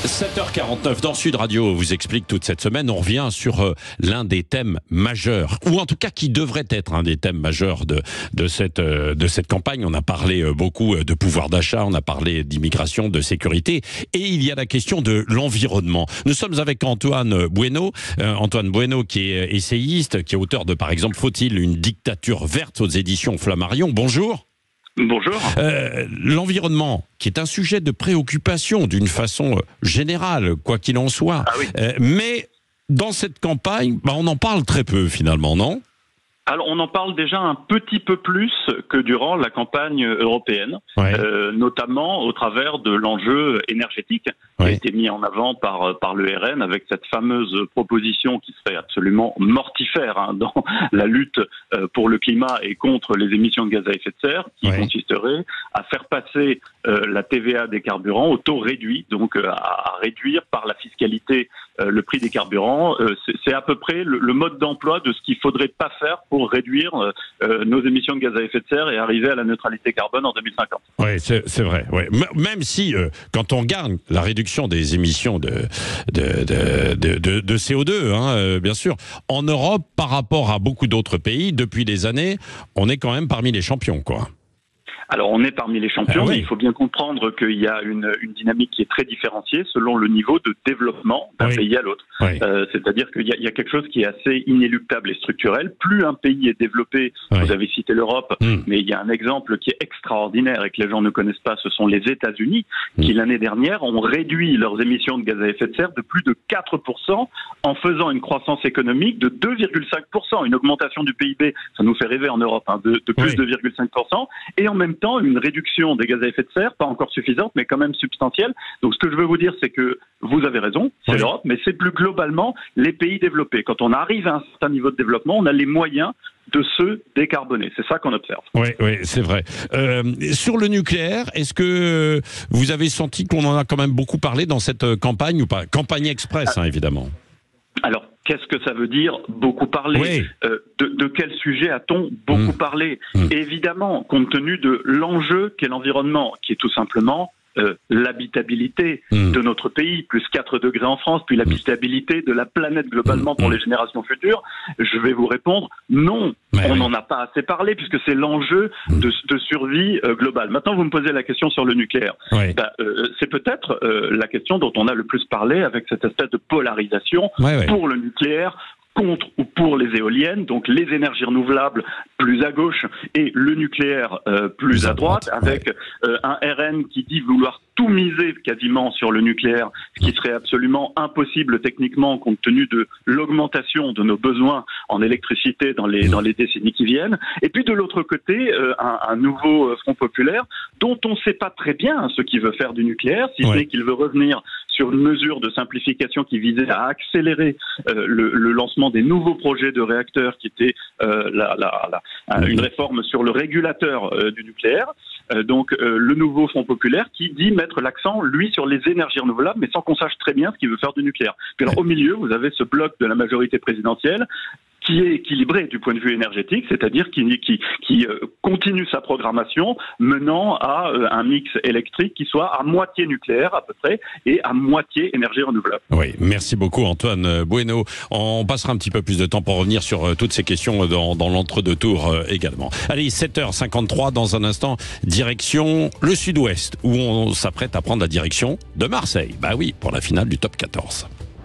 7h49 dans Sud Radio vous explique toute cette semaine. On revient sur l'un des thèmes majeurs, ou en tout cas qui devrait être un des thèmes majeurs de cette campagne. On a parlé beaucoup de pouvoir d'achat, on a parlé d'immigration, de sécurité, et il y a la question de l'environnement. Nous sommes avec Antoine Bueno qui est essayiste, qui est auteur de, par exemple, Faut-il une dictature verte aux éditions Flammarion. Bonjour. Bonjour. L'environnement, qui est un sujet de préoccupation d'une façon générale, quoi qu'il en soit. Ah oui. Mais dans cette campagne, on en parle très peu finalement, non ? Alors, on en parle déjà un petit peu plus que durant la campagne européenne, ouais. Notamment au travers de l'enjeu énergétique qui a été mis en avant par le RN avec cette fameuse proposition qui serait absolument mortifère dans la lutte pour le climat et contre les émissions de gaz à effet de serre, qui consisterait à faire passer la TVA des carburants au taux réduit, donc à réduire par la fiscalité le prix des carburants. C'est à peu près le mode d'emploi de ce qu'il faudrait pas faire pour réduire nos émissions de gaz à effet de serre et arriver à la neutralité carbone en 2050. Oui, c'est vrai. Ouais. Même si, quand on regarde la réduction des émissions de CO2, bien sûr, en Europe, par rapport à beaucoup d'autres pays, depuis des années, on est quand même parmi les champions, quoi. Alors, on est parmi les champions, mais il faut bien comprendre qu'il y a une dynamique qui est très différenciée selon le niveau de développement d'un pays à l'autre. C'est-à-dire qu'il y a quelque chose qui est assez inéluctable et structurel. Plus un pays est développé, vous avez cité l'Europe, mais il y a un exemple qui est extraordinaire et que les gens ne connaissent pas, ce sont les États-Unis, qui l'année dernière ont réduit leurs émissions de gaz à effet de serre de plus de 4% en faisant une croissance économique de 2,5%, une augmentation du PIB, ça nous fait rêver en Europe, de plus de 2,5%, et en même temps une réduction des gaz à effet de serre, pas encore suffisante, mais quand même substantielle. Donc ce que je veux vous dire, c'est que vous avez raison, c'est l'Europe, mais c'est plus globalement les pays développés. Quand on arrive à un certain niveau de développement, on a les moyens de se décarboner. C'est ça qu'on observe. Oui, c'est vrai. Sur le nucléaire, est-ce que vous avez senti qu'on en a quand même beaucoup parlé dans cette campagne ou pas ? Campagne express, évidemment. Alors, qu'est-ce que ça veut dire beaucoup parler ? De quel sujet a-t-on beaucoup parlé ? Évidemment, compte tenu de l'enjeu qu'est l'environnement, qui est tout simplement l'habitabilité de notre pays, plus 4 degrés en France, puis l'habitabilité de la planète globalement pour les générations futures, je vais vous répondre non, on n'en a pas assez parlé puisque c'est l'enjeu de survie globale. Maintenant, vous me posez la question sur le nucléaire. C'est peut-être la question dont on a le plus parlé avec cette espèce de polarisation pour le nucléaire, contre ou pour les éoliennes, donc les énergies renouvelables plus à gauche et le nucléaire plus à droite, avec un RN qui dit vouloir tout miser quasiment sur le nucléaire, ce qui serait absolument impossible techniquement compte tenu de l'augmentation de nos besoins en électricité dans les décennies qui viennent. Et puis de l'autre côté, un nouveau Front populaire dont on ne sait pas très bien ce qu'il veut faire du nucléaire, si ce n'est qu'il veut revenir sur une mesure de simplification qui visait à accélérer le lancement des nouveaux projets de réacteurs qui était une réforme sur le régulateur du nucléaire. Donc le nouveau Front populaire qui dit mettre l'accent, lui, sur les énergies renouvelables, mais sans qu'on sache très bien ce qu'il veut faire du nucléaire. Puis alors, au milieu, vous avez ce bloc de la majorité présidentielle qui est équilibré du point de vue énergétique, c'est-à-dire qui continue sa programmation menant à un mix électrique qui soit à moitié nucléaire à peu près et à moitié énergie renouvelable. Oui, merci beaucoup Antoine Bueno. On passera un petit peu plus de temps pour revenir sur toutes ces questions dans l'entre-deux tours également. Allez, 7h53 dans un instant, direction le sud-ouest où on s'apprête à prendre la direction de Marseille. Bah oui, pour la finale du top 14.